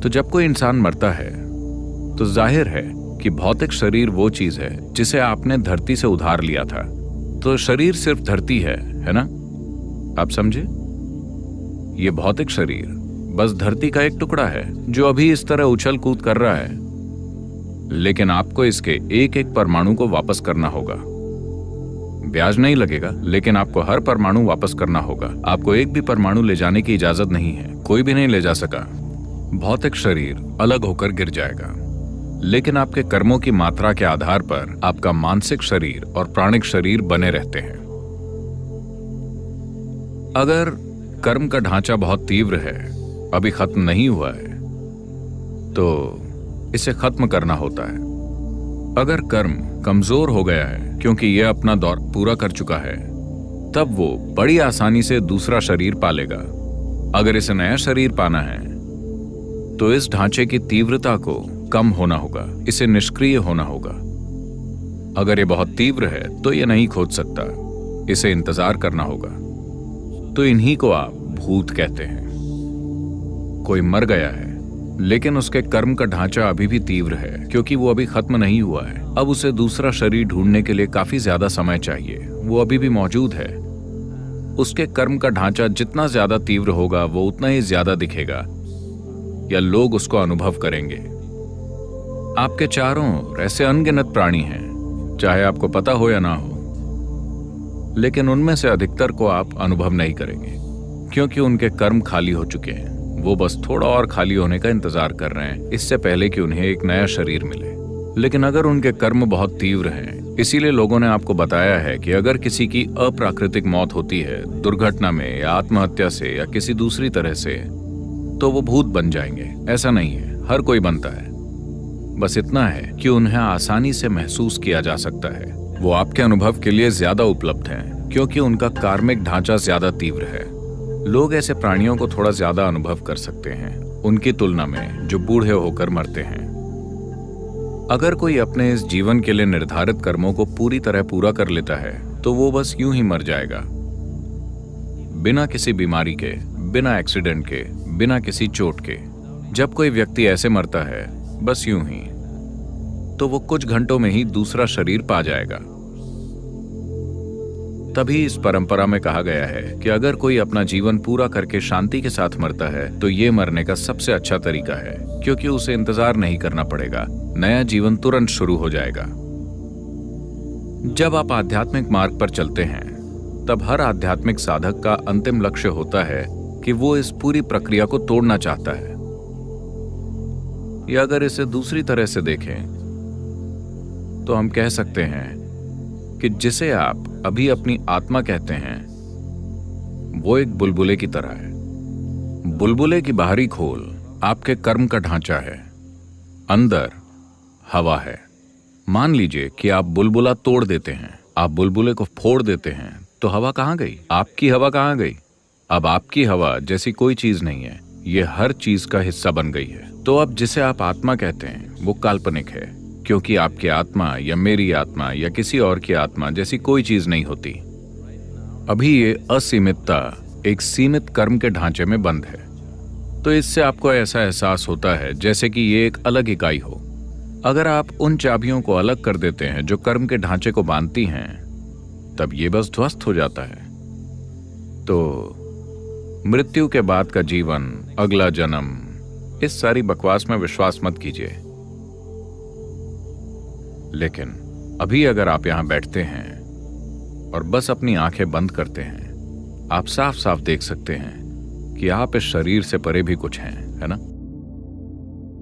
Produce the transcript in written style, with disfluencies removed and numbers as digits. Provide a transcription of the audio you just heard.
तो जब कोई इंसान मरता है तो जाहिर है कि भौतिक शरीर वो चीज है जिसे आपने धरती से उधार लिया था। तो शरीर सिर्फ धरती है ना? आप समझे? ये भौतिक शरीर बस धरती का एक टुकड़ा है जो अभी इस तरह उछल कूद कर रहा है, लेकिन आपको इसके एक एक परमाणु को वापस करना होगा। ब्याज नहीं लगेगा, लेकिन आपको हर परमाणु वापस करना होगा। आपको एक भी परमाणु ले जाने की इजाजत नहीं है, कोई भी नहीं ले जा सका। भौतिक शरीर अलग होकर गिर जाएगा, लेकिन आपके कर्मों की मात्रा के आधार पर आपका मानसिक शरीर और प्राणिक शरीर बने रहते हैं। अगर कर्म का ढांचा बहुत तीव्र है, अभी खत्म नहीं हुआ है, तो इसे खत्म करना होता है। अगर कर्म कमजोर हो गया है क्योंकि यह अपना दौर पूरा कर चुका है, तब वो बड़ी आसानी से दूसरा शरीर पालेगा। अगर इसे नया शरीर पाना है तो इस ढांचे की तीव्रता को कम होना होगा, इसे निष्क्रिय होना होगा। अगर ये बहुत तीव्र है तो ये नहीं खोज सकता, इसे इंतजार करना होगा। तो इन्हीं को आप भूत कहते हैं। कोई मर गया है लेकिन उसके कर्म का ढांचा अभी भी तीव्र है क्योंकि वो अभी खत्म नहीं हुआ है। अब उसे दूसरा शरीर ढूंढने के लिए काफी ज्यादा समय चाहिए। वो अभी भी मौजूद है। उसके कर्म का ढांचा जितना ज्यादा तीव्र होगा वो उतना ही ज्यादा दिखेगा या लोग उसको अनुभव करेंगे। आपके चारों ओर ऐसे अनगिनत प्राणी हैं, चाहे आपको पता हो या ना हो, लेकिन उनमें से अधिकतर को आप अनुभव नहीं करेंगे क्योंकि उनके कर्म खाली हो चुके हैं। वो बस थोड़ा और खाली होने का इंतजार कर रहे हैं, इससे पहले कि उन्हें एक नया शरीर मिले। लेकिन अगर उनके कर्म बहुत तीव्र हैं, इसीलिए लोगों ने आपको बताया है कि अगर किसी की अप्राकृतिक मौत होती है, दुर्घटना में या आत्महत्या से या किसी दूसरी तरह से, तो वो भूत बन जाएंगे। ऐसा नहीं है, हर कोई बनता है। बस इतना है कि उन्हें आसानी से महसूस किया जा सकता है। वो आपके अनुभव के लिए ज्यादा उपलब्ध हैं क्योंकि उनका कार्मिक ढांचा ज्यादा तीव्र है। लोग ऐसे प्राणियों को थोड़ा ज्यादा अनुभव कर सकते हैं उनकी तुलना में जो बूढ़े होकर मरते हैं। अगर कोई अपने इस जीवन के लिए निर्धारित कर्मों को पूरी तरह पूरा कर लेता है तो वो बस यूं ही मर जाएगा, बिना किसी बीमारी के, बिना एक्सीडेंट के, बिना किसी चोट के। जब कोई व्यक्ति ऐसे मरता है बस यूं ही, तो वो कुछ घंटों में ही दूसरा शरीर पा जाएगा। तभी इस परंपरा में कहा गया है कि अगर कोई अपना जीवन पूरा करके शांति के साथ मरता है तो ये मरने का सबसे अच्छा तरीका है, क्योंकि उसे इंतजार नहीं करना पड़ेगा, नया जीवन तुरंत शुरू हो जाएगा। जब आप आध्यात्मिक मार्ग पर चलते हैं तब हर आध्यात्मिक साधक का अंतिम लक्ष्य होता है कि वो इस पूरी प्रक्रिया को तोड़ना चाहता है। या अगर इसे दूसरी तरह से देखें तो हम कह सकते हैं कि जिसे आप अभी अपनी आत्मा कहते हैं वो एक बुलबुले की तरह है। बुलबुले की बाहरी खोल आपके कर्म का ढांचा है, अंदर हवा है। मान लीजिए कि आप बुलबुला तोड़ देते हैं, आप बुलबुले को फोड़ देते हैं, तो हवा कहाँ गई? आपकी हवा कहाँ गई? अब आपकी हवा जैसी कोई चीज नहीं है, ये हर चीज का हिस्सा बन गई है। तो अब जिसे आप आत्मा कहते हैं वो काल्पनिक है, क्योंकि आपकी आत्मा या मेरी आत्मा या किसी और की आत्मा जैसी कोई चीज नहीं होती। अभी ये असीमितता एक सीमित कर्म के ढांचे में बंद है। तो इससे आपको ऐसा एहसास होता है जैसे कि ये एक अलग इकाई हो। अगर आप उन चाबियों को अलग कर देते हैं जो कर्म के ढांचे को बांधती हैं, तब ये बस ध्वस्त हो जाता है। तो मृत्यु के बाद का जीवन, अगला जन्म, इस सारी बकवास में विश्वास मत कीजिए। लेकिन अभी अगर आप यहां बैठते हैं और बस अपनी आंखें बंद करते हैं, आप साफ साफ देख सकते हैं कि आप इस शरीर से परे भी कुछ हैं, है ना?